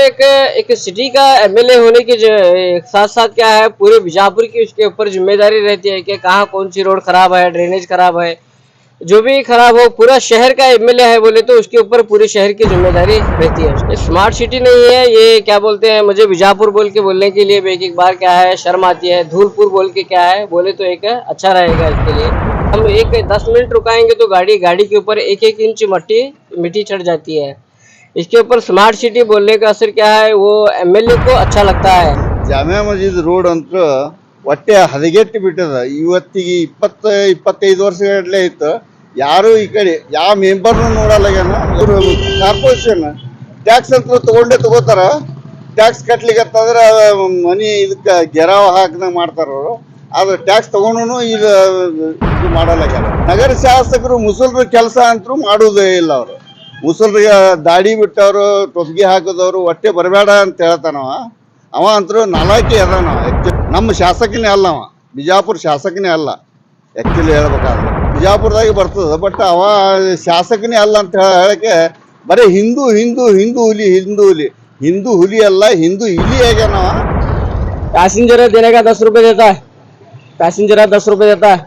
एक एक सिटी का एमएलए होने के साथ साथ क्या है, पूरे बीजापुर की उसके ऊपर जिम्मेदारी रहती है कि कहाँ कौन सी रोड खराब है, ड्रेनेज खराब है, जो भी खराब हो। पूरा शहर का एमएलए है बोले तो उसके ऊपर पूरे शहर की जिम्मेदारी रहती है। ये स्मार्ट सिटी नहीं है, ये क्या बोलते हैं, मुझे बीजापुर बोल के बोलने के लिए भी एक बार क्या है शर्म आती है। धूलपुर बोल के क्या है बोले तो एक अच्छा रहेगा इसके लिए। हम एक 10 मिनट रुकाएंगे तो गाड़ी के ऊपर एक एक इंच मिट्टी चढ़ जाती है। इसके ऊपर स्मार्ट सिटी बोलने का असर क्या है, वो एमएलए को अच्छा लगता है। ಜಾಮಿಯಾ ಮಸ್ಜಿದ್ ರೋಡ್ ಅಂತೂ ಒಟ್ಟೆ ಹದಗೆಟ್ಟು ಬಿಟ್ಟದ. ಇವತ್ತಿಗೆ 20-25 ವರ್ಷಗಟ್ಟಲೆ ಇತ್ತು. ಯಾರು ಈ ಕಡೆ ಯಾವ ಮೆಂಬರ್ನು ನೋಡಲ್ಲಾಗ್ಯಾನ. ಇವರು ಕಾರ್ಪೊರೇಷನ್ ಟ್ಯಾಕ್ಸ್ ಅಂತ ತಗೋತಾರ. ಟ್ಯಾಕ್ಸ್ ಕಟ್ಲಿಕ್ಕೆ ಅಂತಂದ್ರೆ ಮನಿ ಇದಕ್ಕೆ ಗೆರಾವ್ ಹಾಕದಂಗೆ ಮಾಡ್ತಾರ ಅವರು. ಆದ್ರೆ ಟ್ಯಾಕ್ಸ್ ತಗೊಂಡು ಇದು ಮಾಡಲ್ಲಾಗ್ಯಾರ. ನಗರ ಶಾಸಕರು ಮುಸಲ್ರ ಕೆಲಸ ಅಂತೂ ಮಾಡುವುದೇ ಇಲ್ಲ. ಅವರು ಮುಸಲ್ರಿಗೆ ದಾಡಿ ಬಿಟ್ಟವರು, ಟೊಪ್ಪಿಗೆ ಹಾಕಿದವರು ಒಟ್ಟೆ ಬರಬೇಡ ಅಂತ ಹೇಳ್ತಾನವ. ಅವ ಅಂತೂ ನಾಲಾಕಿ ಅದಾನ. ನಮ್ಮ ಶಾಸಕನೇ ಅಲ್ಲ ಅವ, ಬಿಜಾಪುರ ಶಾಸಕನೇ ಅಲ್ಲ. ಆ್ಯಕ್ಚುಲಿ ಹೇಳ್ಬೇಕಾದ್ರೆ ಬಿಜಾಪುರದಾಗೆ ಬರ್ತದೆ, ಬಟ್ ಅವ ಶಾಸಕನೇ ಅಲ್ಲ ಅಂತ ಹೇಳಕ್ಕೆ ಬರೀ ಹಿಂದೂ ಹಿಂದೂ ಹಿಂದೂ ಹುಲಿ ಹಿಂದೂ ಹುಲಿ ಹಿಂದೂ ಹುಲಿ ಅಲ್ಲ, ಹಿಂದೂ ಇಲಿ ಆಗ್ಯಾನವ. पैसेंजर देने का 10 रुपये देता है, पैसेंजर 10 रुपये देता है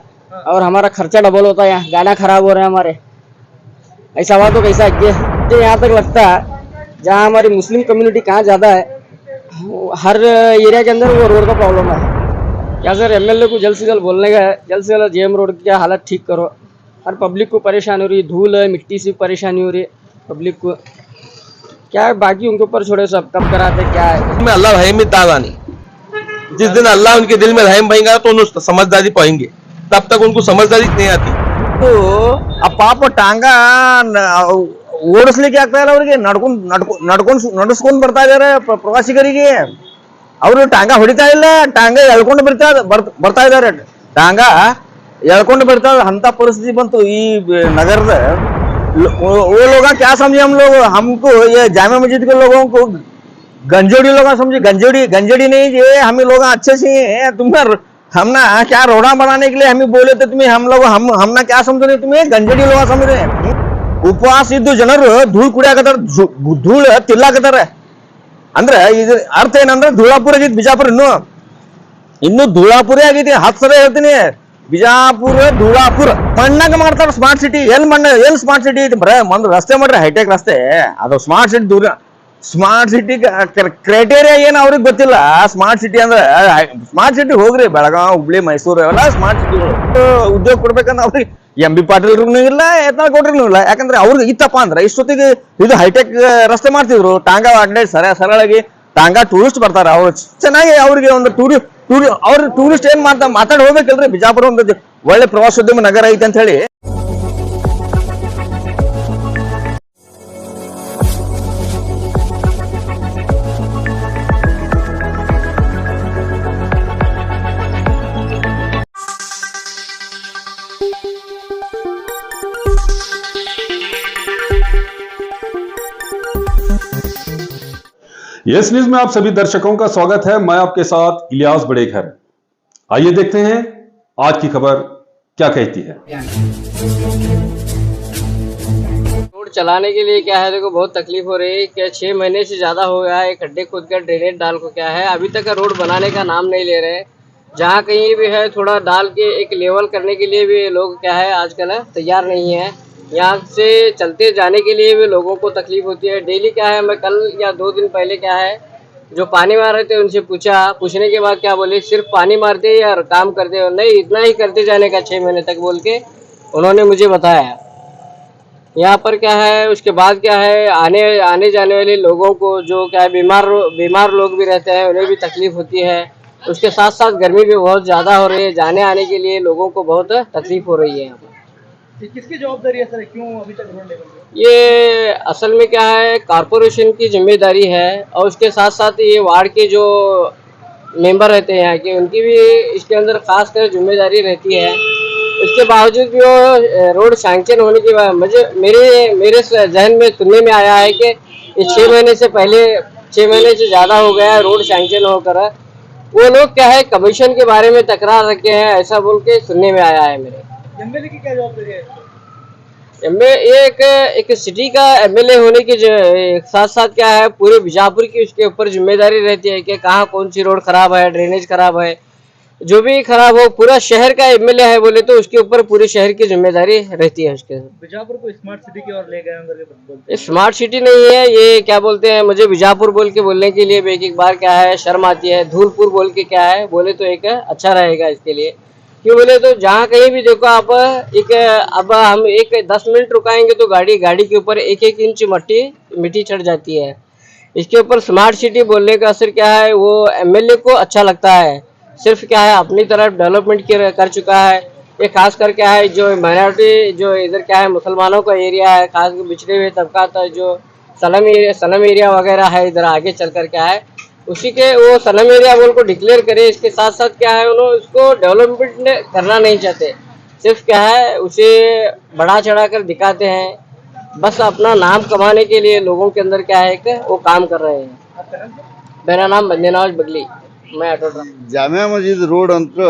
और हमारा खर्चा डबल होता है। यहाँ गाना खराब हो रहे हैं हमारे। ऐसा हुआ तो कैसा है? मुझे यहाँ तक लगता है जहाँ हमारी मुस्लिम कम्युनिटी कहाँ ज़्यादा है, हर एरिया के अंदर वो रोड का प्रॉब्लम है। क्या सर, एमएलए को जल्द से जल्द बोलने का है, जल्द से जल्द जेएम रोड की हालत ठीक करो। हर पब्लिक को परेशानी हो रही है, धूल है, मिट्टी से परेशानी हो रही है पब्लिक को। क्या है, बाकी उनके ऊपर छोड़े, सब कब कराते क्या है। में अल्लाह रहम दादा नहीं, जिस दिन अल्लाह उनके दिल में रहम भरेगा तो उन्हें समझदारी पाएंगे, तब तक उनको समझदारी नहीं आती. ಆ ಪಾಪ ಟಾಂಗ ಓಡಿಸ್ಲಿಕ್ಕೆ ಆಗ್ತಾ ಇಲ್ಲ ಅವ್ರಿಗೆ. ನಡ್ಸ್ಕೊಂಡ್ ಬರ್ತಾ ಇದಾರೆ ಪ್ರವಾಸಿಗರಿಗೆ. ಅವರು ಟಾಂಗ ಹೊಡಿತಾ ಇಲ್ಲ, ಟಾಂಗ ಎಳ್ಕೊಂಡು ಬರ್ತಾ ಇದಾರೆ. ಟಾಂಗ ಎಳ್ಕೊಂಡು ಬರ್ತಾ ಅಂತ ಪರಿಸ್ಥಿತಿ ಬಂತು ಈ नगर वो लोग क्या समझे, हम लोग हमको ये जामिया मस्जिद के लोगों को गंजोड़ी लोग समझे. गंजड़ी नहीं, ये हम लोग अच्छे से तुम्हें हमना क्या रोड़ा बनाने के लिए हमें बोले थे तुम्हें. हमना क्या समझ रहे, तुम्हें गंजड़ी लोग समझ रहे. ಉಪವಾಸ ಇದ್ದು ಜನರು ಧೂಳು ಕುಡಿಯಾಕತ್ತಾರ, ಧೂಳು ತಿಲ್ಲಾಕತ್ತಾರ. ಅಂದ್ರೆ ಇದ್ರ ಅರ್ಥ ಏನಂದ್ರೆ ಧೂಳಾಪುರ ಆಗೈತಿ ಬಿಜಾಪುರ. ಇನ್ನು ಧೂಳಾಪುರ ಆಗೈತಿ. 10 ಸಲ ಹೇಳ್ತೀನಿ, ಬಿಜಾಪುರ ಧೂಳಾಪುರ. ಮಣ್ಣಾಗ ಮಾಡ್ತಾರ ಸ್ಮಾರ್ಟ್ ಸಿಟಿ. ಎಲ್ಲಿ ಸ್ಮಾರ್ಟ್ ಸಿಟಿ ಐತಿ? ಬರೇ ಒಂದು ರಸ್ತೆ ಮಾಡ್ರಿ, ಹೈಟೆಕ್ ರಸ್ತೆ. ಅದು ಸ್ಮಾರ್ಟ್ ಸಿಟಿ ದೂರ. ಸ್ಮಾರ್ಟ್ ಸಿಟಿ ಕ್ರೈಟೇರಿಯಾ ಏನು ಅವ್ರಿಗೆ ಗೊತ್ತಿಲ್ಲ. ಸ್ಮಾರ್ಟ್ ಸಿಟಿ ಅಂದ್ರೆ ಸ್ಮಾರ್ಟ್ ಸಿಟಿ ಹೋಗ್ರಿ, ಬೆಳಗಾವ್, ಹುಬ್ಳಿ, ಮೈಸೂರು ಅವೆಲ್ಲ ಸ್ಮಾರ್ಟ್ ಸಿಟಿಗಳು. ಉದ್ಯೋಗ ಕೊಡ್ಬೇಕಂದ್ರೆ ಅವ್ರಿಗೆ ಎಂ ಬಿ ಪಾಟೀಲ್ರಿಗೂ ಇಲ್ಲ, ಯತ್ನಾಳ್ ಗೌಡ್ರಿಗೂ ಇಲ್ಲ. ಯಾಕಂದ್ರೆ ಅವ್ರಿಗೆ ಇತ್ತಪ್ಪ ಅಂದ್ರೆ ಇಷ್ಟೊತ್ತಿಗೆ ಇದು ಹೈಟೆಕ್ ರಸ್ತೆ ಮಾಡ್ತಿದ್ರು. ಟಾಂಗಾ ಅಡ್ಡೆ ಸರಳಾಗಿ ಟಾಂಗಾ ಟೂರಿಸ್ಟ್ ಬರ್ತಾರೆ. ಅವ್ರು ಚೆನ್ನಾಗಿ ಅವ್ರಿಗೆ ಒಂದು ಅವ್ರ ಟೂರಿಸ್ಟ್ ಏನ್ ಮಾತಾಡಿ ಹೋಗ್ಬೇಕಲ್ರಿ. ಬಿಜಾಪುರ ಒಂದು ಒಳ್ಳೆ ಪ್ರವಾಸೋದ್ಯಮ ನಗರ ಐತೆ ಅಂತ ಹೇಳಿ. यस न्यूज में आप सभी दर्शकों का स्वागत है। मैं आपके साथ इलियास बड़ेघर। आइए देखते हैं आज की खबर क्या कहती है। रोड चलाने के लिए क्या है, देखो बहुत तकलीफ हो रही है। क्या 6 महीने से ज्यादा हो गया है, खड्डे खोद कर ड्रेनेज डाल को क्या है, अभी तक रोड बनाने का नाम नहीं ले रहे। जहाँ कहीं भी है थोड़ा डाल के एक लेवल करने के लिए भी लोग क्या है आजकल तैयार नहीं है। यहाँ से चलते जाने के लिए भी लोगों को तकलीफ होती है। डेली क्या है, मैं कल या 2 दिन पहले क्या है जो पानी मार रहे थे उनसे पूछने के बाद क्या बोले, सिर्फ पानी मारते या काम करते हो? नहीं, इतना ही करते जाने का 6 महीने तक बोल के उन्होंने मुझे बताया। यहाँ पर क्या है, उसके बाद क्या है, आने जाने वाले लोगों को जो क्या है बीमार लोग भी रहते हैं, उन्हें भी तकलीफ होती है। उसके साथ साथ गर्मी भी बहुत ज़्यादा हो रही है, जाने आने के लिए लोगों को बहुत तकलीफ हो रही है। यहाँ पर किसकी जवाबदारी है सर, क्यों अभी तक रोड लेवल? ये असल में क्या है, कारपोरेशन की जिम्मेदारी है और उसके साथ साथ ये वार्ड के जो मेंबर रहते हैं यहाँ के, उनकी भी इसके अंदर खास कर जिम्मेदारी रहती है। इसके बावजूद भी वो रोड सैंक्शन होने के बाद मेरे जहन में सुनने में आया है कि 6 महीने से पहले 6 महीने से ज़्यादा हो गया है रोड सैंक्शन होकर। वो लोग क्या है कमीशन के बारे में तकरार रखे हैं, ऐसा बोल के सुनने में आया है मेरे। एमएलए की क्या जवाबदारी है? ये एक सिटी का एमएलए होने के साथ साथ क्या है, पूरे बीजापुर की उसके ऊपर जिम्मेदारी रहती है कि कहाँ कौन सी रोड खराब है, ड्रेनेज खराब है, जो भी खराब हो, पूरा शहर का एमएलए है बोले तो उसके ऊपर पूरे शहर की जिम्मेदारी रहती है उसके। बीजापुर को स्मार्ट सिटी की ओर ले गए हैं करके बोलते ये स्मार्ट सिटी नहीं है, ये क्या बोलते हैं, मुझे बीजापुर बोल के बोलने के लिए भी एक बार क्या है शर्म आती है। धूलपुर बोल के क्या है बोले तो एक अच्छा रहेगा इसके लिए। क्यों बोले तो जहाँ कहीं भी देखो आप, एक अब हम एक 10 मिनट रुकाएंगे तो गाड़ी के ऊपर एक एक इंच मिट्टी चढ़ जाती है। इसके ऊपर स्मार्ट सिटी बोलने का असर क्या है, वो एमएलए को अच्छा लगता है, सिर्फ क्या है अपनी तरफ डेवलपमेंट कर चुका है। ये खास कर क्या है, जो माइनॉरिटी जो इधर क्या है मुसलमानों का एरिया है, खास कर पिछड़े हुए तबका था, जो सलम एरिया वगैरह है, इधर आगे चल कर क्या है उसी के वो सलम एरिया बोल को डिक्लेयर करे। इसके साथ साथ क्या है उन्होंने उसको डेवलपमेंट करना नहीं चाहते, सिर्फ क्या है उसे बढ़ा चढ़ा कर दिखाते हैं, बस अपना नाम कमाने के लिए लोगों के अंदर क्या है कि वो काम कर रहे हैं। मेरा नाम बंदेनवाज बगली, मैं ऑटो ड्राइवर। ಜಾಮಿಯಾ ಮಸ್ಜಿದ್ ರೋಡ್ ಅಂತೂ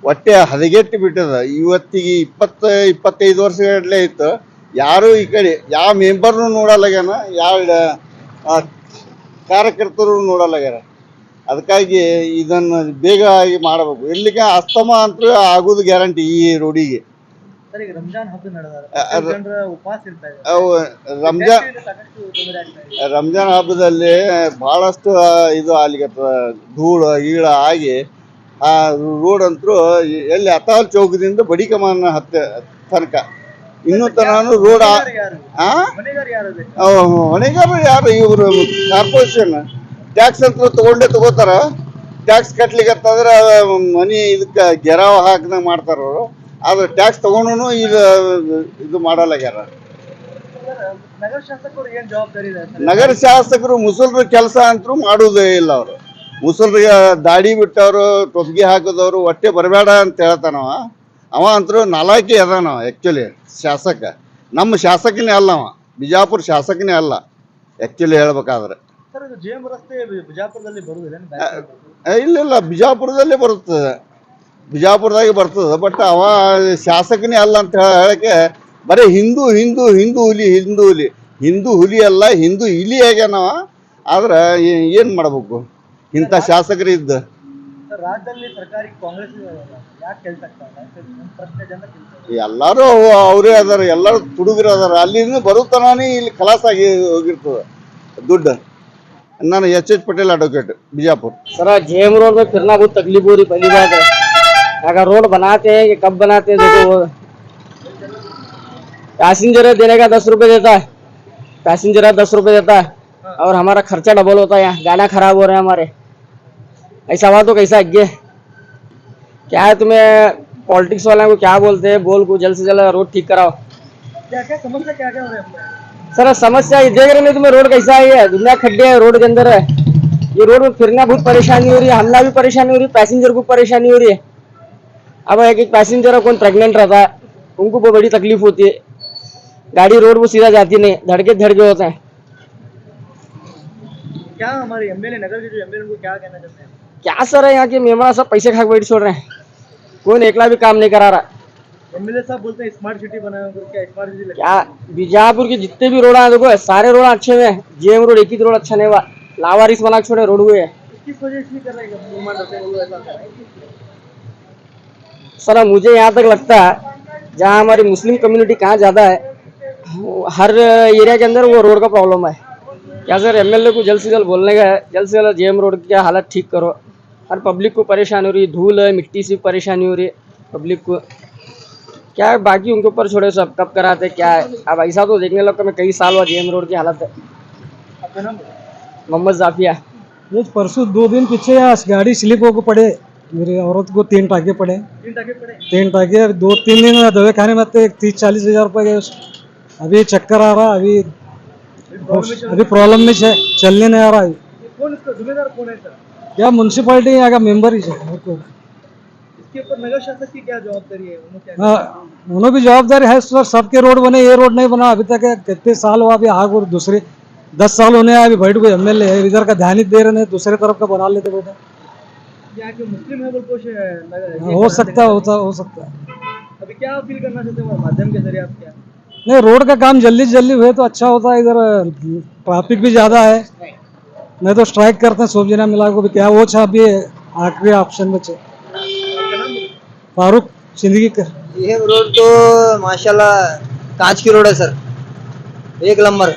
ಒಟ್ಟೆ ಹದಗೆಟ್ಟು ಬಿಟ್ಟದ. ಇವತ್ತಿಗೆ 20-25 ವರ್ಷಗಟ್ಟಲೆ ಇತ್ತು. ಯಾರು ಈ ಕಡೆ ಯಾವ ಮೆಂಬರ್ನು ನೋಡಲ್ಲಾಗ್ಯಾನ, ಯಾವ ಕಾರ್ಯಕರ್ತರು ನೋಡಲ್ಲಾಗ್ಯಾರ. ಅದಕ್ಕಾಗಿ ಇದನ್ನು ಬೇಗ ಆಗಿ ಮಾಡಬೇಕು. ಇಲ್ಲಿಗೆ ಅಸ್ತಮ ಅಂತೂ ಆಗೋದು ಗ್ಯಾರಂಟಿ ಈ ರೋಡಿಗೆ. ಸರ್, ಈಗ ರಂಜಾನ್ ಹಬ್ಬ ನಡೆದಾರೆ, ಜನರ ಉಪವಾಸ ಇರ್ತಾ ಇದೆ, ಅವು ಸಾಕಷ್ಟು ತೊಂದರೆ ಆಗ್ತಾ ಇದೆ. ರಂಜಾನ್ ಹಬ್ಬದಲ್ಲಿ ಬಹಳಷ್ಟು ಇದು ಆಗ್ಲಿಕತ್ತದ, ಧೂಳು ಗೀಳ ಆಗಿ ಆ ರೋಡ್ ಅಂತೂ ಎಲ್ಲಿ ಅತಾಲ್ ಚೌಕದಿಂದ ಬಡಿ ಕಮಾನ ತನಕ ಇನ್ನೂ ತನಕ ರೋಡ್ ಮನೆಗಾರ ಯಾರು ಬೇಕು? ಹೊಣೆಗಾರರು ಯಾರು? ಇವರು ಕಾರ್ಪೊರೇಷನ್ ಟ್ಯಾಕ್ಸ್ ಅಂತ ತಗೋತಾರ. ಟ್ಯಾಕ್ಸ್ ಕಟ್ಲಿಕ್ಕಂತಂದ್ರೆ ಮನಿ ಇದಕ್ಕೆ ಗೆರಾವ ಹಾಕಿದಂಗೆ ಮಾಡ್ತಾರ ಅವರು. ಆದ್ರೆ ಟ್ಯಾಕ್ಸ್ ತಗೊಂಡು ಇದು ಮಾಡಲ್ಲಾಗ್ಯಾರ. ನಗರ ಶಾಸಕರು ಏನ್ ಜವಾಬ್ದಾರಿ ಇದೆ? ನಗರ ಶಾಸಕರು ಮುಸಲ್ರ ಕೆಲಸ ಅಂತೂ ಮಾಡೋದೇ ಇಲ್ಲ. ಅವರು ಮುಸಲ್ರಿಗೆ ದಾಡಿ ಬಿಟ್ಟವರು, ಟೊಪ್ಗೆ ಹಾಕಿದವರು ಒಟ್ಟೆ ಬರಬೇಡ ಅಂತ ಹೇಳ್ತಾನವ. ಅವ ಅಂತೂ ನಾಲಾಕಿ ಅದಾನವ. ಆ್ಯಕ್ಚುಲಿ ಶಾಸಕ ನಮ್ಮ ಶಾಸಕನೇ ಅಲ್ಲ, ಅವ ಬಿಜಾಪುರ ಶಾಸಕನೇ ಅಲ್ಲ ಆ್ಯಕ್ಚುಲಿ ಹೇಳ್ಬೇಕಾದ್ರೆ. ಸರ್, ಇದು ಜೇಮ್ ರಸ್ತೆ ಬಿಜಾಪುರದಲ್ಲಿ ಬರುವುದಿಲ್ಲ? ಇಲ್ಲ, ಬಿಜಾಪುರದಲ್ಲೇ ಬರುತ್ತದೆ, ಬಿಜಾಪುರದಾಗೆ ಬರ್ತದೆ. ಬಟ್ ಅವ ಶಾಸಕನೇ ಅಲ್ಲ ಅಂತ ಹೇಳಕ್ಕೆ ಬರೀ ಹಿಂದೂ ಹುಲಿ ಅಲ್ಲ, ಹಿಂದೂ ಇಲಿ ಆಗ್ಯಾನವ. ಆದ್ರೆ ಏನು ಮಾಡ್ಬೇಕು ಇಂಥ ಶಾಸಕರು ಇದ್ದ? ರಾಜ್ಯದಲ್ಲಿ ಸರ್ಕಾರಿ ಕಾಂಗ್ರೆಸ್ ಯಾಕೆ ಕೆಲಸ ಪ್ರಶ್ನೆ ಜನ ಎಲ್ಲರೂ ಅವರೇ ಅದಾರ, ಎಲ್ಲರೂ ತುಡುಗರು ಅದಾರ. ಅಲ್ಲಿಂದ ಬರುತ್ತಾನೆ ಇಲ್ಲಿ ಖಲಾಸಾಗಿ ಹೋಗಿರ್ತದೆ ದುಡ್ಡು. ನಾನು H Patel advocate Bijapur. Sir, JM road में फिरना बहुत तकलीफ हो रही, पहली बात है। अगर रोड बनाते हैं कि कब बनाते हैं, देखो पैसेंजर देने का 10 रुपये देता है, पैसेंजर 10 रुपये देता है और हमारा खर्चा डबल होता है। यहाँ गाना खराब हो रहे हैं हमारे, ऐसा हुआ तो कैसा आगे क्या है? तुम्हें पॉलिटिक्स वाले को क्या बोलते हैं, बोल को जल्द से जल्द रोड ठीक कराओ। क्या समस्या क्या हो रही है? सर, समस्या ये देख रहे नहीं तुम्हें, रोड कैसा है, दुनिया खड्डे है रोड के अंदर है। ये रोड में फिरना बहुत परेशानी हो रही है, हमला भी परेशानी हो रही है, पैसेंजर को परेशानी हो रही है। अब एक पैसेंजर है, कौन प्रेग्नेंट रहता है, उनको बहुत बड़ी तकलीफ होती है। गाड़ी रोड पर सीधा जाती नहीं, धड़के होते हैं। क्या हमारे एमएलए, नगर के जो एमएलए, उनको क्या कहना चाहते हैं? क्या सर है, यहाँ के मेहमान सब पैसे खा के बैठ छोड़ रहे हैं, कोई एकला भी काम नहीं करा रहा। एमएलए साहब बोलते हैं स्मार्ट सिटी बनाए, क्या स्मार्ट सिटी क्या बीजापुर के जितने भी रोड है देखो, सारे रोड अच्छे हुए हैं। जेएम रोड एक ही रोड अच्छा नहीं हुआ, लावारिस बना छोड़े रोड हुए है। किस वजह से कर रहे हैं निर्माण करते हैं, ऐसा कर रहे हैं? सर, मुझे यहाँ तक लगता है जहाँ हमारी मुस्लिम कम्युनिटी कहाँ ज़्यादा है, हर एरिया के अंदर वो रोड का प्रॉब्लम है। क्या सर, एमएलए को जल्द से जल्द बोलने का है, जल्द से जल्द जेएम रोड की हालत ठीक करो। हर पब्लिक को परेशानी हो रही है, धूल है, मिट्टी से परेशानी हो रही है पब्लिक को। क्या है, बाकी उनके ऊपर छोड़े, सब कब कराते क्या है। अब ऐसा तो देखने लगा मैं कई साल हुआ जेएम रोड की हालत है। आपका नाम? मोहम्मद जाफिया। ये परसों 2 दिन पीछे गाड़ी स्लिप होकर पड़े, मेरी औरत को 3 टाके पड़े। 3 टाके 2-3 दिन दवा खाने में 30-40 हज़ार रुपये गए। अभी चक्कर आ रहा, अभी प्रॉब्लम में चलने नहीं आ रहा। कौन इसका जिम्मेदार कौन है सर? क्या म्यूनसिपालिटी यहाँ का मेंबर ही है। इसके ऊपर नगर शासक की क्या जवाबदारी है? उन्होंने भी जवाबदारी है सर, सबके रोड बने, ये रोड नहीं बना अभी तक। कितने साल हुआ, अभी आग और दूसरे 10 साल होने अभी बैठ कोई एमएलए है, इधर का ध्यान ही दे रहे नहीं, दूसरे तरफ का बना लेते बेटा। यहाँ के मुस्लिम है बोल कुछ हो सकता है। अभी क्या अपील करना चाहते हैं माध्यम के जरिए आप? क्या नहीं, रोड का काम जल्दी से जल्दी हुए तो अच्छा होता है। इधर ट्रैफिक भी ज्यादा है, नहीं तो स्ट्राइक करते हैं सब जना मिला को भी। क्या वो छा भी आखिरी ऑप्शन बचे। फारूक जिंदगी का ये रोड तो माशाल्लाह कांच की रोड है सर, एक नंबर।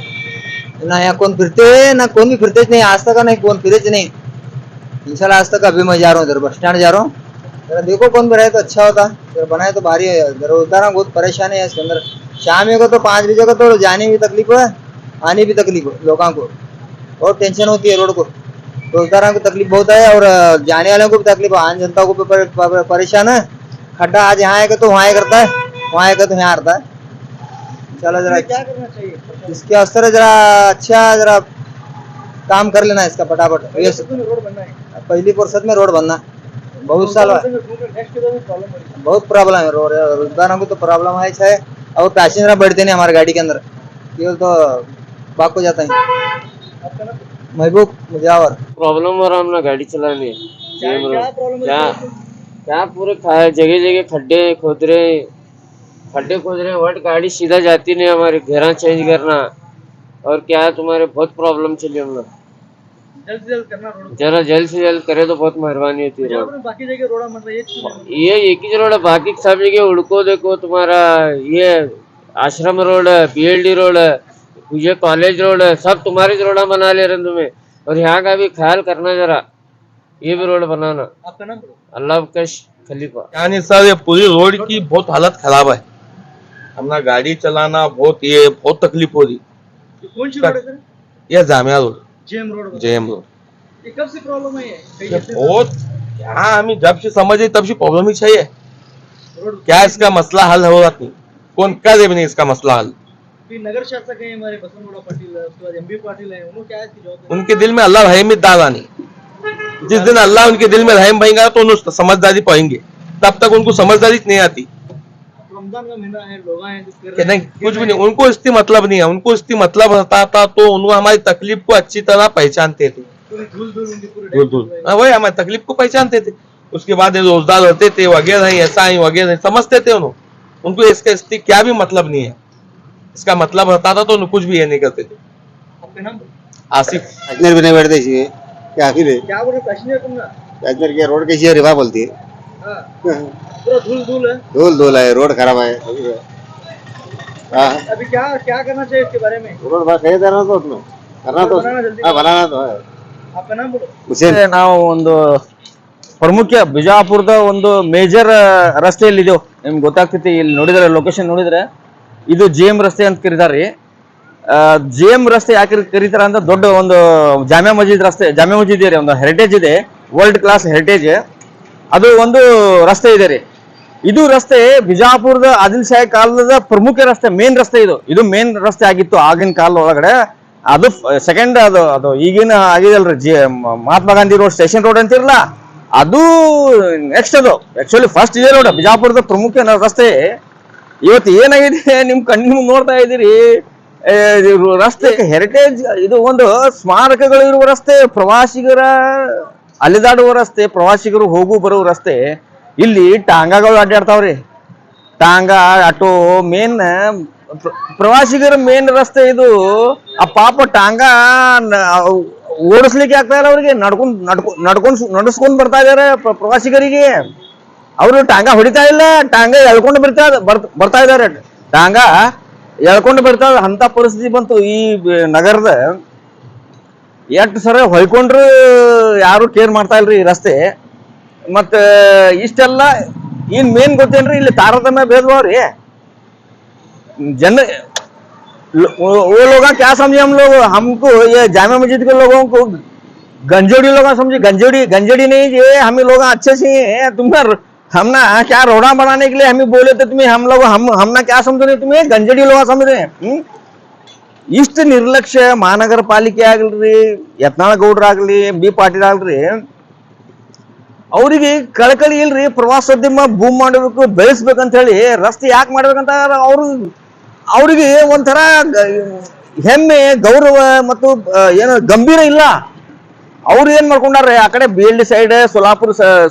ना यहाँ कौन फिरते ना कौन भी फिरते नहीं, आज तक नहीं कौन फिरे नहीं इंशाल्लाह। आज तक अभी मैं जा रहा हूँ इधर बस स्टैंड जा रहा हूँ, जरा देखो कौन भी रहे तो अच्छा होता। जरा बनाए तो भारी है, जरा उतारा बहुत परेशानी है इसके अंदर। शाम को तो 5 बजे को तो जाने भी तकलीफ है, आने भी तकलीफ है लोगों को, बहुत टेंशन होती है रोड को। रोजगारों को तकलीफ बहुत है और जाने वालों को भी तकलीफ है, आम जनता को भी परेशान है। खड्डा आज यहाँ आएगा तो वहाँ करता है, वहाँ आएगा तो यहाँ आता है। चलो जरा क्या करना चाहिए? इसके असर जरा अच्छा जरा काम कर लेना इसका फटाफट। ये रोड बनना है, पहली फुर्सत में रोड बनना, बहुत साल हुआ। नेक्स्ट प्रॉब्लम है। बहुत प्रॉब्लम है रोड, रोजगारों को तो प्रॉब्लम है। और पैसेंजर बैठते नहीं हमारे गाड़ी के अंदर, केवल तो भाग को जाता है। आपका नाम? महबूब मुजावर। प्रॉब्लम हो रहा हम ना गाड़ी चलाने। क्या प्रॉब्लम क्या है? क्या पूरे जगह जगह खड्डे खोद रहे वट गाड़ी सीधा जाती नहीं, हमारे घेरा चेंज करना। और क्या है तुम्हारे बहुत प्रॉब्लम चली हम लोग, जल्द से जल्द करना रोड। जरा जल्द से जल्द करे तो बहुत मेहरबानी होती है। रोड बाकी जगह रोड बन रहा है, ये एक ही रोड है, बाकी सब जगह उड़को देखो तुम्हारा ये आश्रम रोड है, BLD रोड है, ये कॉलेज रोड है, सब तुम्हारे रोड बना ले रहे तुम्हें। और यहाँ का भी ख्याल करना जरा, ये भी रोड बनाना। आपका नाम? अल्लाह कश खलीफा। यानी सर ये पूरी रोड की बहुत हालत खराब है, अपना गाड़ी चलाना बहुत तकलीफ हो रही। कौन सी रोड है सर? ये Jamia road, JM road. JM road. ये कब से प्रॉब्लम है? ये बहुत क्या हमें जब से समझे तब से प्रॉब्लम ही चाहिए। क्या इसका मसला हल हो रहा नहीं, कौन करे भी नहीं इसका मसला हल। नगर शासक है हमारे बसंतगौड़ा पाटिल, उसके बाद MB पाटिल है, उन्होंने क्या इसकी जवाब? उनके दिल में अल्लाह रहम दादानी, जिस दिन अल्लाह उनके दिल में रहम भरेगा तो उन्हें समझदारी पाएंगे, तब तक उनको समझदारी नहीं आती। रमजान का महीना है, लोग हैं कि नहीं कुछ भी नहीं, उनको इसकी मतलब नहीं है। उनको इसकी मतलब रहता था तो उनको हमारी तकलीफ को अच्छी तरह पहचानते थे, दूर दूर वही हमारी तकलीफ को पहचानते थे। उसके बाद रोजगार होते थे वगैरह ऐसा ही वगैरह समझते थे उनको इसका क्या भी मतलब नहीं है। इसका मतलब रहता था तो उन्हें कुछ भी ये नहीं करते थे। आपका नाम? आसिफ। पैसेंजर भी नहीं बैठते इसमें, क्या आखिर है क्या बोल रहे पैसेंजर तुम ना? पैसेंजर की रोड कैसी है, रिवा बोलती है। हाँ, पूरा धूल है। धूल है, रोड खराब है। हाँ, अभी क्या क्या करना चाहिए इसके बारे में? रोड बस सही करना तो उसमें करना तो बनाना जल्दी। हाँ, बनाना तो है। आपका नाम बोलो। ಹುಸೇನ್ ನಾವು ಒಂದು ಪ್ರಮುಖ ಬಿಜಾಪುರದ ಒಂದು ಮೇಜರ್ ರಸ್ತೆಯಲ್ಲಿದೆವು. ನಿಮ್ಗೆ ಗೊತ್ತಾಗ್ತೈತಿ, ಇಲ್ಲಿ ನೋಡಿದ್ರೆ ಲೊಕೇಶನ್ ನೋಡಿದ್ರೆ ಇದು JM ರಸ್ತೆ ಅಂತ ಕರೀತಾರ್ರಿ. JM ರಸ್ತೆ ಯಾಕೆ ಕರೀತಾರ ಅಂತ, ದೊಡ್ಡ ಒಂದು ಜಾಮಿಯಾ ಮಸ್ಜಿದ್ ರಸ್ತೆ, ಜಾಮಿಯಾ ಮಸ್ಜಿದ್ ಇದೆ, ಒಂದು ಹೆರಿಟೇಜ್ ಇದೆ, ವರ್ಲ್ಡ್ ಕ್ಲಾಸ್ ಹೆರಿಟೇಜ್, ಅದು ಒಂದು ರಸ್ತೆ ಇದೆ ರೀ. ಇದು ರಸ್ತೆ ಬಿಜಾಪುರದ ಆದಿಲ್ ಶಾಹಿ ಕಾಲದ ಪ್ರಮುಖ ರಸ್ತೆ, ಮೇನ್ ರಸ್ತೆ. ಇದು ಮೇನ್ ರಸ್ತೆ ಆಗಿತ್ತು ಆಗಿನ ಕಾಲ ಒಳಗಡೆ. ಅದು ಸೆಕೆಂಡ್ ಅದು ಈಗಿನ ಆಗಿದಲ್ರಿ Mahatma Gandhi road, station road ಅಂತಿರಲ್ಲ, ಅದು ನೆಕ್ಸ್ಟ್. ಅದು ಆಕ್ಚುಲಿ ಫಸ್ಟ್ ಇದೆ ರೋಡ್, ಬಿಜಾಪುರದ ಪ್ರಮುಖ ರಸ್ತೆ. ಇವತ್ತು ಏನಾಗಿದೆ ನಿಮ್ ಕಣ್ಣು ನೋಡ್ತಾ ಇದ್ದೀರಿ, ರಸ್ತೆ ಹೆರಿಟೇಜ್, ಇದು ಒಂದು ಸ್ಮಾರಕಗಳು ಇರುವ ರಸ್ತೆ, ಪ್ರವಾಸಿಗರ ಅಲೆದಾಡುವ ರಸ್ತೆ, ಪ್ರವಾಸಿಗರು ಹೋಗು ಬರುವ ರಸ್ತೆ. ಇಲ್ಲಿ ಟಾಂಗಾಗಳು ಅಡ್ಡಾಡ್ತಾವ್ರಿ, ಟಾಂಗಾ ಆಟೋ ಮೇನ್ ಪ್ರವಾಸಿಗರ ಮೇನ್ ರಸ್ತೆ ಇದು. ಆ ಪಾಪ ಟಾಂಗಾ ಓಡಿಸ್ಲಿಕ್ಕೆ ಆಗ್ತಾ ಇಲ್ಲ ಅವ್ರಿಗೆ, ನಡ್ಸ್ಕೊಂಡ್ ಬರ್ತಾ ಇದಾರೆ ಪ್ರವಾಸಿಗರಿಗೆ. ಅವರು ಟಾಂಗಾ ಹೊಡಿತಾ ಇಲ್ಲ, ಟಾಂಗಾ ಎಳ್ಕೊಂಡು ಬರ್ತಾ ಇದಾರೆ, ಟಾಂಗಾ ಎಳ್ಕೊಂಡು ಬರ್ತಾ ಅಂತ ಪರಿಸ್ಥಿತಿ ಬಂತು ಈ ನಗರದ. ಎಷ್ಟು ಸರ ಹೊಯ್ಕೊಂಡ್ರು ಯಾರು ಕೇರ್ ಮಾಡ್ತಾ ಇಲ್ರಿ ಈ ರಸ್ತೆ. ಮತ್ತ ಇಷ್ಟೆಲ್ಲ ಇನ್ ಮೇನ್ ಗೊತ್ತೇನ್ರಿ, ಇಲ್ಲಿ ತಾರತಮ್ಯ ಭೇದ ಭಾವ ರೀ. जन वो लोग क्या समझे, हम लोग हमको ये जामिया मस्जिद के लोगों को गंजोड़ी लोग समझे, गंजोड़ी नहीं, ये हम लोग अच्छे से तुम्हें हमना क्या रोड़ा बनाने के लिए हमें बोले थे तुम्हें, हम लोग हमना क्या समझ रहे, तुम्हें गंजोड़ी लोग समझ रहे हैं. इष्ट निर्लक्ष्य महानगर पालिಕೆ ಆಗಲ್ರಿ, ಯತ್ನಾಳ ಗೌಡ್ರ ಆಗಲಿ, MB ಪಾಟೀಲ್ ಆಗಲ್ರಿ, ಅವ್ರಿಗೆ ಕಳಕಳಿ ಇಲ್ರಿ. ಪ್ರವಾಸೋದ್ಯಮ ಬೂಮ್ ಮಾಡಬೇಕು, ಬೆಳೆಸ್ಬೇಕಂತ ಹೇಳಿ ರಸ್ತೆ ಯಾಕೆ ಮಾಡ್ಬೇಕಂತ ಅವ್ರಿಗೆ ಒಂಥರ ಹೆಮ್ಮೆ, ಗೌರವ ಮತ್ತು ಏನು ಗಂಭೀರ ಇಲ್ಲ. ಅವ್ರು ಏನ್ ಮಾಡ್ಕೊಂಡಾರೆ, ಆ ಕಡೆ BLD side,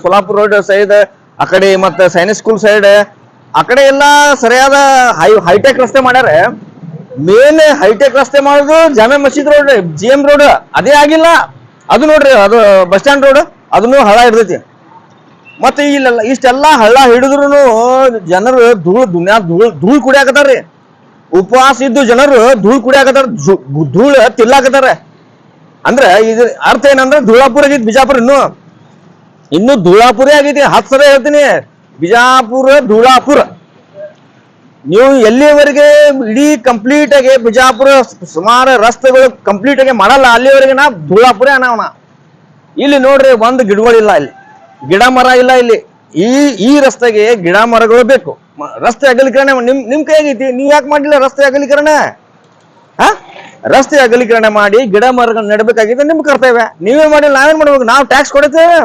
Solapur road side, ಆ ಕಡೆ ಮತ್ತೆ ಸೈನಿಕ್ ಸ್ಕೂಲ್ ಸೈಡ್ ಆ ಕಡೆ ಎಲ್ಲ ಸರಿಯಾದ ಹೈಟೆಕ್ ರಸ್ತೆ ಮಾಡ್ಯಾರ. ಮೇನ್ ಹೈಟೆಕ್ ರಸ್ತೆ ಮಾಡೋದು ಜಾಮೆ ಮಸೀದ್ ರೋಡ್, GM ರೋಡ್ ಅದೇ ಆಗಿಲ್ಲ. ಅದು ನೋಡ್ರಿ, ಅದು ಬಸ್ ಸ್ಟ್ಯಾಂಡ್ ರೋಡ್ ಅದನ್ನು ಹಳ್ಳ ಹಿಡ್ದೈತಿ. ಮತ್ತೆ ಇಲ್ಲೆಲ್ಲ ಇಷ್ಟೆಲ್ಲ ಹಳ್ಳ ಹಿಡಿದ್ರು ಜನರು ಧೂಳ್ ಕುಡಿಯಾಕತ್ತಾರ್ರಿ. ಉಪವಾಸ ಇದ್ದು ಜನರು ಧೂಳ್ ಕುಡಿಯಾಕತ್ತಾರ, ಧೂಳ್ ತಿಲ್ಲಾಕತ್ತಾರ. ಅಂದ್ರೆ ಇದ್ರ ಅರ್ಥ ಏನಂದ್ರೆ ಧೂಳಾಪುರ ಆಗೈತಿ ಬಿಜಾಪುರ, ಇನ್ನು ಧೂಳಾಪುರೇ ಆಗೈತಿ. 10 ಸಲ ಹೇಳ್ತೀನಿ, ಬಿಜಾಪುರ ಧೂಳಾಪುರ. ನೀವು ಎಲ್ಲಿವರೆಗೆ ಇಡೀ ಕಂಪ್ಲೀಟ್ ಆಗಿ ಬಿಜಾಪುರ ಸುಮಾರು ರಸ್ತೆಗಳು ಕಂಪ್ಲೀಟ್ ಆಗಿ ಮಾಡಲ್ಲ ಅಲ್ಲಿವರೆಗೆ ನಾ ಧೂಳಾಪುರೇ ಅನಾವಣ. ಇಲ್ಲಿ ನೋಡ್ರಿ, ಒಂದು ಗಿಡಗಳಿಲ್ಲ, ಇಲ್ಲಿ ಗಿಡ ಮರ ಇಲ್ಲ. ಇಲ್ಲಿ ಈ ರಸ್ತೆಗೆ ಗಿಡ ಮರಗಳು ಬೇಕು. ರಸ್ತೆ ಅಗಲೀಕರಣ ನಿಮ್ ಕೈಯಾಗೈತಿ, ನೀವ್ ಯಾಕೆ ಮಾಡಿಲ್ಲ ರಸ್ತೆ ಅಗಲೀಕರಣ? ರಸ್ತೆ ಅಗಲೀಕರಣ ಮಾಡಿ ಗಿಡ ಮರಗಳನ್ನ ನೆಡಬೇಕಾಗಿದೆ, ನಿಮ್ ಕರ್ತವ್ಯ. ನೀವೇ ಮಾಡಿಲ್ಲ, ನಾವೇನ್ ಮಾಡ್ಬೇಕು? ನಾವು ಟ್ಯಾಕ್ಸ್ ಕೊಡ್ತೇವೆ,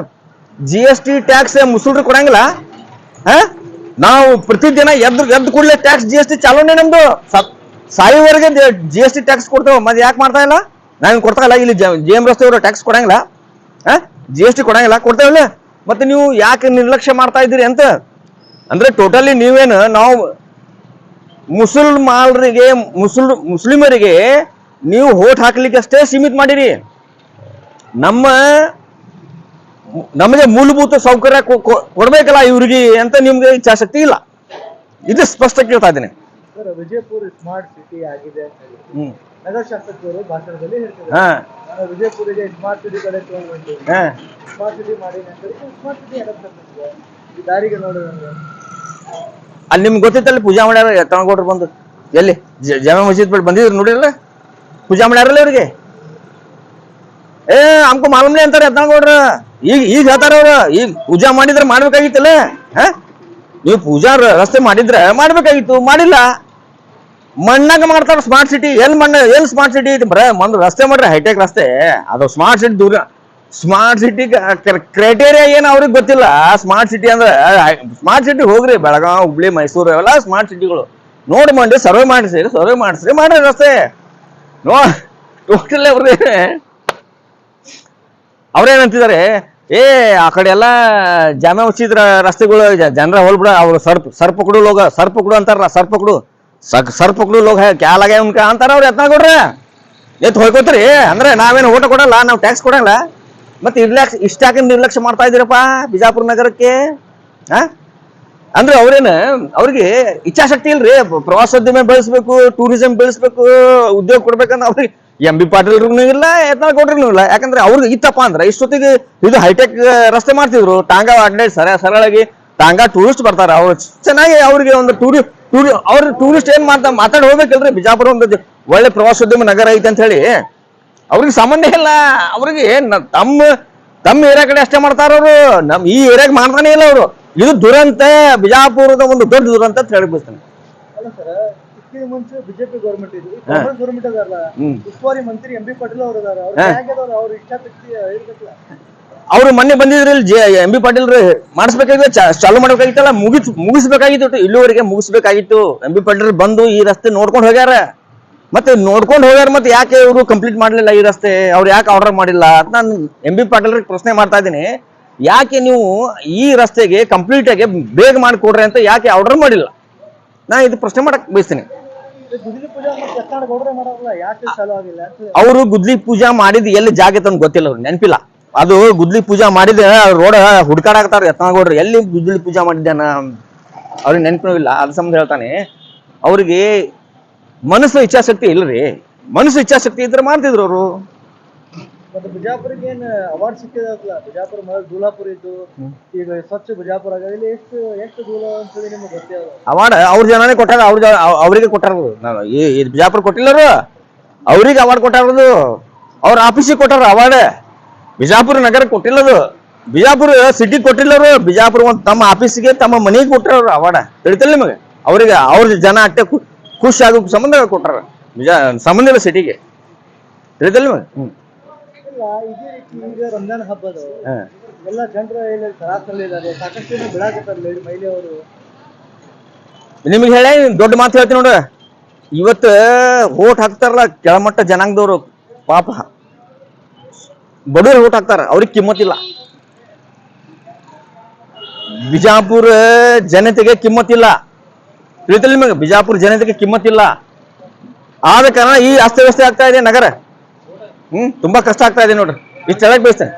GST ಟ್ಯಾಕ್ಸ್ ಮುಸುಲ್ರು ಕೊಡಂಗಿಲ್ಲ. ನಾವು ಪ್ರತಿದಿನ ಎದ್ದು ಕೂಡಲೇ ಟ್ಯಾಕ್ಸ್ GST ಚಾಲೂನೇ ನಮ್ದು. ಸಾಯುವರೆಗೆ GST ಟ್ಯಾಕ್ಸ್ ಕೊಡ್ತೇವೆ. ಮತ್ತೆ ಯಾಕೆ ಮಾಡ್ತಾ ಇಲ್ಲ? ನಾವೇನು ಕೊಡ್ತಾ ಇಲ್ಲ. ಇಲ್ಲಿ GM ರಸ್ತೆ ಅವರು ಟ್ಯಾಕ್ಸ್ ಕೊಡಂಗಿಲ್ಲ, GST ಕೊಡಂಗಿಲ್ಲ, ಕೊಡ್ತೇವಲ್ಲ. ಮತ್ತೆ ನೀವು ಯಾಕೆ ನಿರ್ಲಕ್ಷ್ಯ ಮಾಡ್ತಾ ಇದ್ದೀರಿ ಅಂತ ಅಂದ್ರೆ ಟೋಟಲಿ ನೀವೇನು ನಾವು ಮುಸ್ಲಿಮರಿಗೆ ನೀವು ವೋಟ್ ಹಾಕ್ಲಿಕ್ಕೆ ಅಷ್ಟೇ ಸೀಮಿತ ಮಾಡಿರಿ. ನಮಗೆ ಮೂಲಭೂತ ಸೌಕರ್ಯ ಕೊಡ್ಬೇಕಲ್ಲ ಇವ್ರಿಗೆ ಅಂತ ನಿಮ್ಗೆ ಇಚ್ಛಾಶಕ್ತಿ ಇಲ್ಲ. ಇದು ಸ್ಪಷ್ಟ ಕೇಳ್ತಾ ಇದ್ದೀನಿ. ಸರ್, ವಿಜಯಪುರ ಸ್ಮಾರ್ಟ್ ಸಿಟಿ ಆಗಿದೆ ಅಂತ ಹೇಳಿ ನಗರ ಶಾಸಕರು ಭಾಷಣದಲ್ಲಿ ಹೇಳ್ತಾರೆ. ವಿಜಯಪುರಿಗೆ ಸ್ಮಾರ್ಟ್ ಸಿಟಿ ಕಡೆ ತಗೊಂಡ್ಬಂದು ಸ್ಮಾರ್ಟ್ ಸಿಟಿ ಮಾಡಿ ಸ್ಮಾರ್ಟ್ ಸಿಟಿ ಈ ದಾರಿಗೆ ನೋಡೋದಂದ್ರೆ ಅಲ್ಲಿ ನಿಮ್ಗೆ ಗೊತ್ತಿತ್ತಲ್ಲಿ ಪೂಜಾ ಮಾಡ್ಯಾರ ತಗೊಂಡ್ಕೊಟ್ರು ಬಂದು. ಎಲ್ಲಿ ಜಾಮೆ ಮಸೀದ್ ಬಿಟ್ಟು ಬಂದಿದ್ರು ನೋಡಿರಲ್ಲ, ಪೂಜಾ ಮಾಡ್ಯಾರಲ್ಲ ಇವ್ರಿಗೆ. ಅಮ್ಕು ಮಾಲೂಮ್ನೆ ಅಂತಾರೆ ಎತ್ತನಗೌಡ್ರ. ಈಗ ಹೇಳ್ತಾರ ಅವ್ರು, ಈಗ ಪೂಜಾ ಮಾಡಿದ್ರೆ ಮಾಡ್ಬೇಕಾಗಿತ್ತಲ್ಲ. ನೀವು ಪೂಜಾ ರಸ್ತೆ ಮಾಡಿದ್ರೆ ಮಾಡ್ಬೇಕಾಗಿತ್ತು, ಮಾಡಿಲ್ಲ. ಮಣ್ಣಾಗ ಮಾಡ್ತಾರ ಸ್ಮಾರ್ಟ್ ಸಿಟಿ. ಎಲ್ಲಿ ಸ್ಮಾರ್ಟ್ ಸಿಟಿ ಐತಿ? ಬರ ಒಂದು ರಸ್ತೆ ಮಾಡ್ರಿ, ಹೈಟೆಕ್ ರಸ್ತೆ. ಅದು ಸ್ಮಾರ್ಟ್ ಸಿಟಿ ದೂರ. ಸ್ಮಾರ್ಟ್ ಸಿಟಿ ಕ್ರೈಟೇರಿಯಾ ಏನು ಅವ್ರಿಗೆ ಗೊತ್ತಿಲ್ಲ. ಸ್ಮಾರ್ಟ್ ಸಿಟಿ ಅಂದ್ರೆ ಸ್ಮಾರ್ಟ್ ಸಿಟಿ ಹೋಗ್ರಿ, ಬೆಳಗಾವ್, ಹುಬ್ಳಿ, ಮೈಸೂರು ಅವೆಲ್ಲ ಸ್ಮಾರ್ಟ್ ಸಿಟಿಗಳು. ನೋಡಿ ಮಂಡಿ ಸರ್ವೆ ಮಾಡಿಸ್ರಿ ಮಾಡ್ರಿ ರಸ್ತೆ. ಟೋಟಲ್ ಅವ್ರೇನಂತಿದ್ದಾರೆ, ಆ ಕಡೆ ಎಲ್ಲ ಜಾಮೆ ಮಸೀದ್ ರಸ್ತೆಗಳು ಜನರ ಹೋಲ್ಬಿಡ, ಅವ್ರು ಸರ್ಪಕುಡು ಅಂತಾರ. ಸರ್ಪಕುಡು ಲೋಗ ಕ್ಯಾ ಲಗೇ ಉನ್ಕ ಅಂತಾರ ಅವ್ರು. ಎತ್ನಾಗೊಡ್ರ ಎತ್ ಹೋಯ್ಕೋತ್ರಿ ಅಂದ್ರೆ ನಾವೇನು ಓಟ ಕೊಡಲ್ಲ, ನಾವು ಟ್ಯಾಕ್ಸ್ ಕೊಡಲ್ಲ. ಮತ್ತೆ ಇಷ್ಟಾಕ ನಿರ್ಲಕ್ಷ್ಯ ಮಾಡ್ತಾ ಇದ್ದೀರಪ್ಪ ಬಿಜಾಪುರ ನಗರಕ್ಕೆ. ಅಂದ್ರೆ ಅವ್ರಿಗೆ ಇಚ್ಛಾಶಕ್ತಿ ಇಲ್ರಿ. ಪ್ರವಾಸೋದ್ಯಮ ಬೆಳೆಸ್ಬೇಕು, ಟೂರಿಸಂ ಬೆಳೆಸ್ಬೇಕು, ಉದ್ಯೋಗ ಕೊಡ್ಬೇಕಂದ್ರೆ ಅವ್ರಿಗೆ MB ಪಾಟೀಲ್ರಿಗೂ ಇಲ್ಲ, ಯತ್ನಾಳ್ ಇಲ್ಲ. ಯಾಕಂದ್ರೆ ಅವ್ರಿಗೆ ಇತ್ತಪ್ಪ ಅಂದ್ರೆ ಇಷ್ಟೊತ್ತಿಗೆ ಇದು ಹೈಟೆಕ್ ರಸ್ತೆ ಮಾಡ್ತಿದ್ರು. ಟಾಂಗಾ ಅಡ್ಡಾಡಿ ಸರಳಾಗಿ ಟಾಂಗಾ ಟೂರಿಸ್ಟ್ ಬರ್ತಾರ. ಅವ್ರು ಚೆನ್ನಾಗಿ ಅವ್ರಿಗೆ ಒಂದು ಅವ್ರ ಟೂರಿಸ್ಟ್ ಏನ್ ಮಾತಾಡಿ ಹೋಗ್ಬೇಕಲ್ರಿ. ಬಿಜಾಪುರ ಒಂದು ಒಳ್ಳೆ ಪ್ರವಾಸೋದ್ಯಮ ನಗರ ಐತೆ ಅಂತ ಹೇಳಿ ಅವ್ರಿಗೆ ಸಂಬಂಧ ಇಲ್ಲ. ಅವ್ರಿಗೆ ತಮ್ಮ ಏರಿಯಾ ಕಡೆ ಅಷ್ಟೇ ಮಾಡ್ತಾರ ಅವರು, ಈ ಏರಿಯಾಗ ಮಾಡ್ತಾನೆ ಇಲ್ಲ ಅವರು. ಇದು ದುರಂತ, ಬಿಜಾಪುರದ ಒಂದು ದೊಡ್ಡ ದುರಂತ ಅಂತ ಹೇಳಿ ಬಯಸ್ತೇನೆ. ಅಲ್ಲ ಸರ್, ಇದಕ್ಕೆ ಮುಂಚೆ ಬಿಜೆಪಿ ಗೌರ್ಮೆಂಟ್ ಇದ್ರು, ಕಾಂಗ್ರೆಸ್ ಗೌರ್ಮೆಂಟ್ ಅದಾರಲ್ಲ, ಉಸ್ತುವಾರಿ ಮಂತ್ರಿ MB ಪಾಟೀಲ್ ಅವರು ಅದಾರ. ಅವ್ರ ಇಚ್ಛಾಶಕ್ತಿ ಇರ್ಬೇಕಲ್ಲ. ಅವ್ರು ಮೊನ್ನೆ ಬಂದಿದ್ರು ಇಲ್ಲಿ MB ಪಾಟೀಲ್ ಮಾಡಿಸ್ಬೇಕಾಗಿತ್ತು, ಚಾಲು ಮಾಡ್ಬೇಕಾಗಿತ್ತಲ್ಲ, ಮುಗಿಸ್ಬೇಕಾಗಿತ್ತು. ಇಲ್ಲಿವರೆಗೆ ಮುಗಿಸ್ಬೇಕಾಗಿತ್ತು. MB ಪಾಟೀಲ್ ಬಂದು ಈ ರಸ್ತೆ ನೋಡ್ಕೊಂಡು ಹೋಗ್ಯಾರ. ಮತ್ತೆ ಯಾಕೆ ಇವರು ಕಂಪ್ಲೀಟ್ ಮಾಡ್ಲಿಲ್ಲ ಈ ರಸ್ತೆ? ಅವ್ರು ಯಾಕೆ ಆರ್ಡರ್ ಮಾಡಿಲ್ಲ ಅಂತ ನಾನು MB ಪಾಟೀಲ್ ಪ್ರಶ್ನೆ ಮಾಡ್ತಾ ಇದ್ದೀನಿ. ಯಾಕೆ ನೀವು ಈ ರಸ್ತೆಗೆ ಕಂಪ್ಲೀಟ್ ಆಗಿ ಬೇಗ ಮಾಡಿಕೊಡ್ರಿ ಅಂತ ಯಾಕೆ ಆರ್ಡರ್ ಮಾಡಿಲ್ಲ? ನಾ ಇದು ಪ್ರಶ್ನೆ ಮಾಡಕ್ ಬಯಸ್ತೀನಿ. ಅವರು ಗುದ್ಲಿ ಪೂಜಾ ಮಾಡಿದ್ ಎಲ್ಲಿ ಜಾಗ ಅಂತ ಗೊತ್ತಿಲ್ಲ, ಅವ್ರು ನೆನಪಿಲ್ಲ. ಅದು ಗುದ್ಲಿ ಪೂಜಾ ಮಾಡಿದ ರೋಡ್ ಹುಡ್ಕಾಡಾಕ್ತಾರ ಯತ್ನಾಳ್. ಎಲ್ಲಿ ಗುದ್ಲಿ ಪೂಜಾ ಮಾಡಿದ್ದಾನ ಅವ್ರಿಗೆ ನೆನಪು ಇಲ್ಲ. ಅದ್ ಸಂಬಂಧ ಹೇಳ್ತಾನೆ. ಅವ್ರಿಗೆ ಮನಸ್ಸು ಇಚ್ಛಾಶಕ್ತಿ ಇಲ್ರಿ. ಮನಸ್ಸು ಇಚ್ಛಾಶಕ್ತಿ ಇದ್ರೆ ಮಾಡ್ತಿದ್ರು ಅವರು. ಮತ್ತೆ ಬಿಜಾಪುರಿಗೆ ಏನ್ ಅವಾರ್ಡ್ ಸಿಕ್ಕಿದಲ್ಲ, ಬಿಜಾಪುರ ಮೊದಲು ಧೂಳಾಪುರ ಇದ್ದು, ಈಗ ಸ್ವಚ್ಛ ಬಿಜಾಪುರ ಆಗ. ಇಲ್ಲಿ ಎಷ್ಟು ಧೂಳ ಅಂತೇಳಿ ನಿಮ್ಗೆ ಗೊತ್ತೇ ಅವಾರ್ಡ್ ಅವ್ರ ಜನನೇ ಕೊಟ್ಟಾರ, ಅವ್ರಿಗೆ ಕೊಟ್ಟಾರ. ಬಿಜಾಪುರ ಕೊಟ್ಟಿಲ್ಲರು, ಅವ್ರಿಗೆ ಅವಾರ್ಡ್ ಕೊಟ್ಟಾರದು. ಅವ್ರ ಆಫೀಸಿಗೆ ಕೊಟ್ಟಾರ ಅವಾರ್ಡ್. ಬಿಜಾಪುರ ನಗರಕ್ಕೆ ಕೊಟ್ಟಿಲ್ಲದು, ಬಿಜಾಪುರ ಸಿಟಿ ಕೊಟ್ಟಿಲ್ಲರು. ಬಿಜಾಪುರ ಒಂದು ತಮ್ಮ ಆಫೀಸಿಗೆ, ತಮ್ಮ ಮನೆಗೆ ಕೊಟ್ಟಾರ ಅವಾರ್ಡ್. ತಿಳಿತಲ್ಲ ನಿಮಗೆ? ಅವ್ರಿಗೆ ಅವ್ರ ಜನ ಅಷ್ಟೇ ಖುಷಿ ಆಗೋ ಸಂಬಂಧ ಕೊಟ್ಟಾರ. ಸಂಬಂಧ ಇಲ್ಲ ಸಿಟಿಗೆ. ತಿಳಿತಲ್ಲ ನಿಮಗೆ? ಇದೇ ರೀತಿ ಈಗ ರಂಜಾನ್ ಹಬ್ಬದ ಎಲ್ಲ ಜನರು ಇಲ್ಲಿ ತರಾಸಲ್ಲಿ ಇದ್ದಾರೆ, ಸಾಕಷ್ಟು ಜನ ಬಿಡಾಕತ್ತಾರಲ್ಲ ಮಹಿಳೆಯವರು. ನಿಮ್ಗೆ ಹೇಳಿ ದೊಡ್ಡ ಮಾತು ಹೇಳ್ತೀನಿ ನೋಡ್ರಿ. ಇವತ್ತು ಓಟ್ ಹಾಕ್ತಾರಲ್ಲ ಕೆಳಮಟ್ಟ ಜನಾಂಗದವರು, ಪಾಪ ಬಡವರು ಓಟ್ ಹಾಕ್ತಾರ, ಅವ್ರಿಗೆ ಕಿಮ್ಮತ್ತಿಲ್ಲ. ಬಿಜಾಪುರ ಜನತೆಗೆ ಕಿಮ್ಮತ್ತಿಲ್ಲ. ತಿಳಿತಿಲ್ಲ ನಿಮಗೆ ಬಿಜಾಪುರ ಜನತೆಗೆ ಕಿಮ್ಮತ್ತಿಲ್ಲ. ಆದ ಕಾರಣ ಈ ಅಸ್ತವ್ಯಸ್ತ ಆಗ್ತಾ ಇದೆ ನಗರ. ತುಂಬಾ ಕಷ್ಟ ಆಗ್ತಾ ಇದೆ ನೋಡ್ರಿ. ಇಷ್ಟು ಹೇಳಕ್ ಬಯಸ್ತೇನೆ.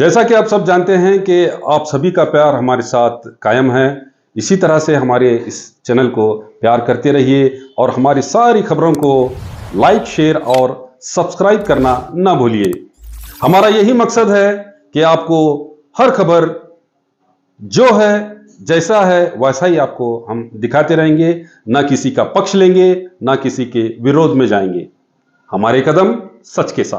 जैसा कि आप सब जानते हैं कि आप सभी का प्यार हमारे साथ कायम है। इसी तरह से हमारे इस चैनल को प्यार करते रहिए और हमारी सारी खबरों को लाइक, शेयर और सब्सक्राइब करना ना भूलिए। हमारा यही मकसद है कि आपको हर खबर जो है जैसा है वैसा ही आपको हम दिखाते रहेंगे, ना किसी का पक्ष लेंगे, ना किसी के विरोध में जाएंगे। हमारे कदम सच के साथ।